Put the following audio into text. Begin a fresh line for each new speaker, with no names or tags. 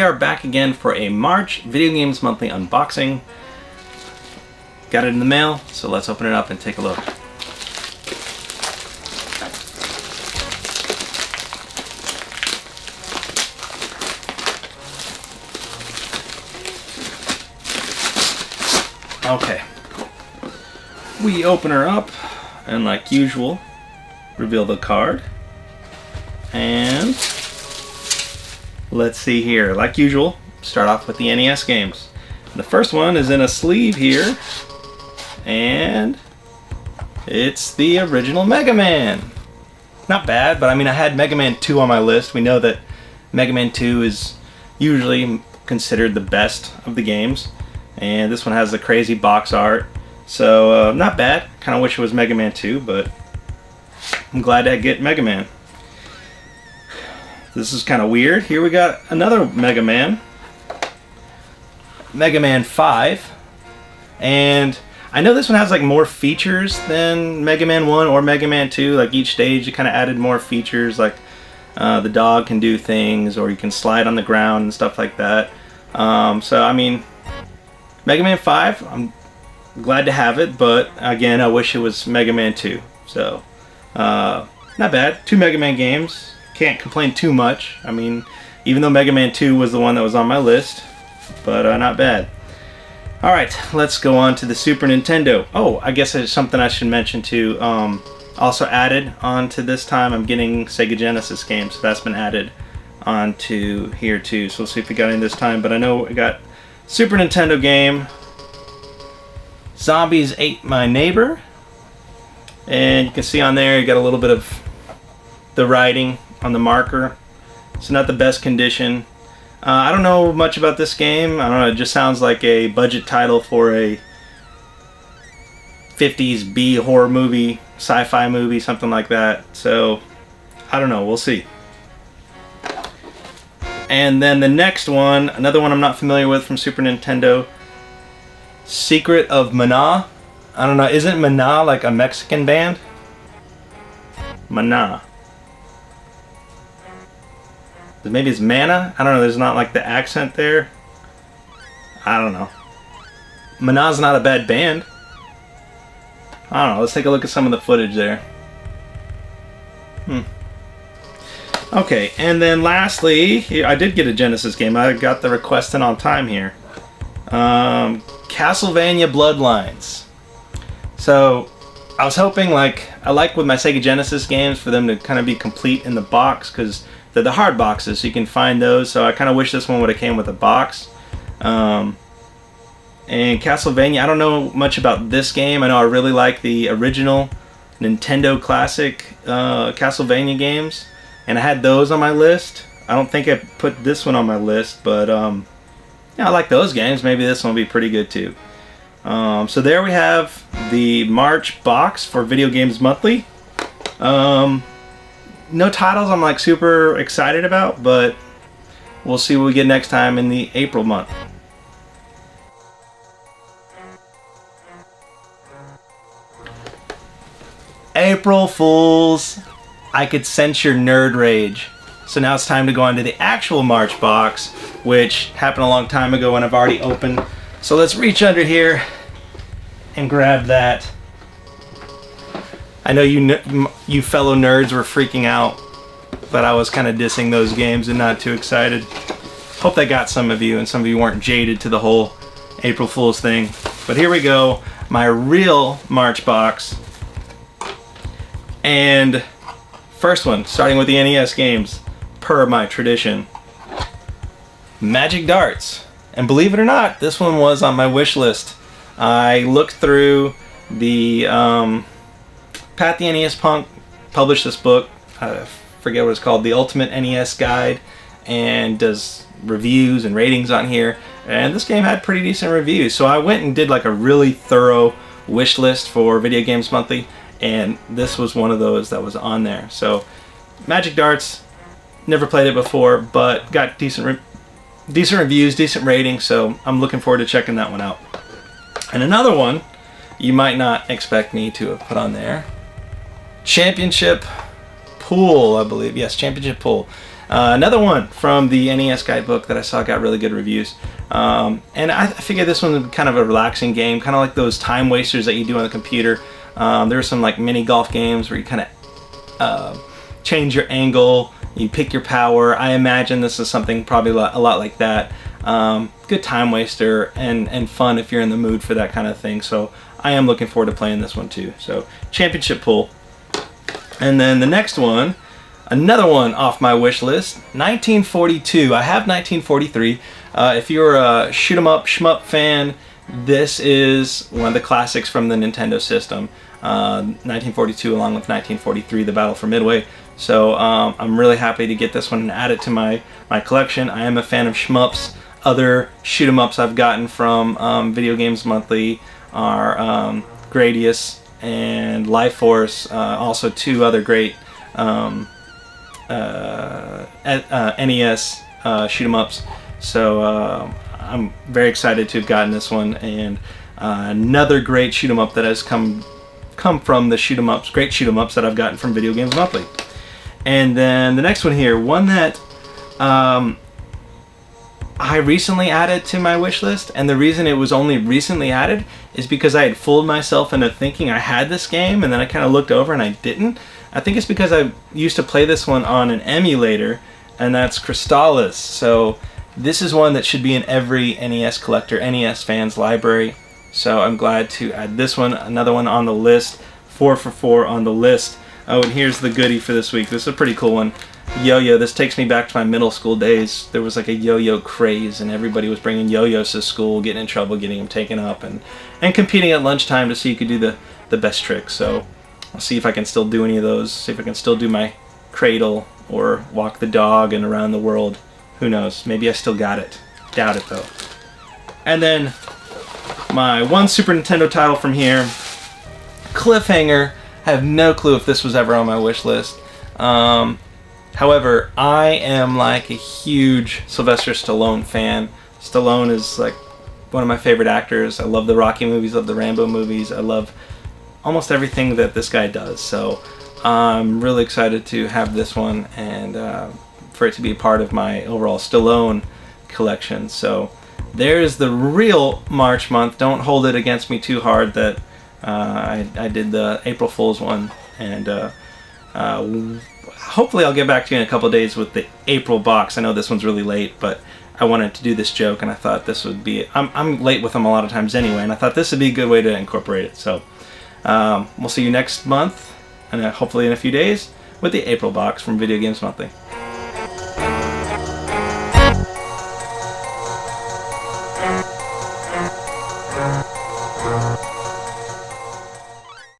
are back again for a March Video Games Monthly unboxing. Got it in the mail, so let's open it up and take a look. Okay, we open her up and, like usual, reveal the card. And let's see here, like usual, start off with the NES games. The first one is in a sleeve here, and it's the original Mega Man. Not bad, but I mean, I had Mega Man 2 on my list. We know that Mega Man 2 is usually considered the best of the games. And this one has the crazy box art, so not bad. Kind of wish it was Mega Man 2, but I'm glad to get Mega Man. This is kind of weird. Here we got another Mega Man, Mega Man 5, and I know this one has like more features than Mega Man 1 or Mega Man 2. Like each stage, it kind of added more features, like the dog can do things, or you can slide on the ground and stuff like that. So I mean, Mega Man 5, I'm glad to have it, but again, I wish it was Mega Man 2. So, not bad. 2 Mega Man games. Can't complain too much. I mean, even though Mega Man 2 was the one that was on my list, but not bad. Alright, let's go on to the Super Nintendo. Oh, I guess there's something I should mention too. Also added onto this time, I'm getting Sega Genesis games, so that's been added onto here too. So we'll see if we got any this time, but I know we got Super Nintendo game, Zombies Ate My Neighbor, and you can see on there you got a little bit of the writing on the marker. It's not the best condition. I don't know much about this game. I don't know, it just sounds like a budget title for a 50s B horror movie, sci-fi movie, something like that. So, I don't know, we'll see. And then the next one, another one I'm not familiar with from Super Nintendo, Secret of Mana. I don't know, isn't Mana like a Mexican band? Mana. Maybe it's Mana? I don't know, there's not like the accent there. I don't know. Mana's not a bad band. I don't know, let's take a look at some of the footage there. Okay, and then lastly, here, I did get a Genesis game. I got the request in on time here. Castlevania Bloodlines. So, I was hoping, like, I like with my Sega Genesis games for them to kind of be complete in the box, because they're the hard boxes, so you can find those. So I kind of wish this one would have came with a box. And Castlevania, I don't know much about this game. I know I really like the original Nintendo classic Castlevania games, and I had those on my list. I don't think I put this one on my list, but yeah, I like those games. Maybe this one will be pretty good too. So there we have the March box for Video Games Monthly. No titles I'm like super excited about, but we'll see what we get next time in the April month. April Fools! I could sense your nerd rage. So now it's time to go on to the actual March box, which happened a long time ago and I've already opened. So let's reach under here and grab that. I know you fellow nerds were freaking out, but I was kind of dissing those games and not too excited. Hope that got some of you, and some of you weren't jaded to the whole April Fool's thing. But here we go, my real March box. And first one, starting with the NES games, per my tradition. Magic Darts. And believe it or not, this one was on my wish list. I looked through the Pat the NES Punk published this book, I forget what it's called, The Ultimate NES Guide, and does reviews and ratings on here, and this game had pretty decent reviews, so I went and did like a really thorough wish list for Video Games Monthly, and this was one of those that was on there. So Magic Darts, never played it before, but got decent reviews, decent ratings, so I'm looking forward to checking that one out. And another one you might not expect me to have put on there, Championship Pool, I believe. Yes, Championship Pool. Another one from the NES guidebook that I saw got really good reviews. And I figured this one would be kind of a relaxing game, kind of like those time wasters that you do on the computer. There are some like mini golf games where you kind of change your angle, you pick your power. I imagine this is something probably a lot like that. Good time waster and fun if you're in the mood for that kind of thing. So I am looking forward to playing this one too. So Championship Pool. And then the next one, another one off my wish list, 1942. I have 1943. If you're a shoot 'em up, shmup fan, this is one of the classics from the Nintendo system. 1942 along with 1943, The Battle for Midway. So I'm really happy to get this one and add it to my collection. I am a fan of shmups. Other shoot 'em ups I've gotten from Video Games Monthly are Gradius and Life Force, also two other great NES shoot 'em ups. So I'm very excited to have gotten this one, and another great shoot 'em up that has come from the shoot 'em ups, great shoot 'em ups that I've gotten from Video Games Monthly. And then the next one here, one that I recently added to my wish list, and the reason it was only recently added is because I had fooled myself into thinking I had this game, and then I kind of looked over and I didn't. I think it's because I used to play this one on an emulator, and that's Crystallis. So this is one that should be in every NES collector, NES fans library. So I'm glad to add this one, another one on the list, 4 for 4 on the list. Oh, and here's the goodie for this week. This is a pretty cool one. Yo-yo. This takes me back to my middle school days. There was like a yo-yo craze, and everybody was bringing yo-yos to school, getting in trouble, getting them taken up, and competing at lunchtime to see who could do the best trick. So I'll see if I can still do any of those, see if I can still do my cradle or walk the dog and around the world. Who knows? Maybe I still got it. Doubt it, though. And then my one Super Nintendo title from here, Cliffhanger. I have no clue if this was ever on my wish list. However, I am like a huge Sylvester Stallone fan. Stallone is like one of my favorite actors. I love the Rocky movies, love the Rambo movies. I love almost everything that this guy does. So I'm really excited to have this one and for it to be a part of my overall Stallone collection. So there's the real March month. Don't hold it against me too hard that I did the April Fool's one, and hopefully I'll get back to you in a couple days with the April box. I know this one's really late, but I wanted to do this joke, and I thought this would be... I'm late with them a lot of times anyway, and I thought this would be a good way to incorporate it. So we'll see you next month, and hopefully in a few days, with the April box from Video Games Monthly.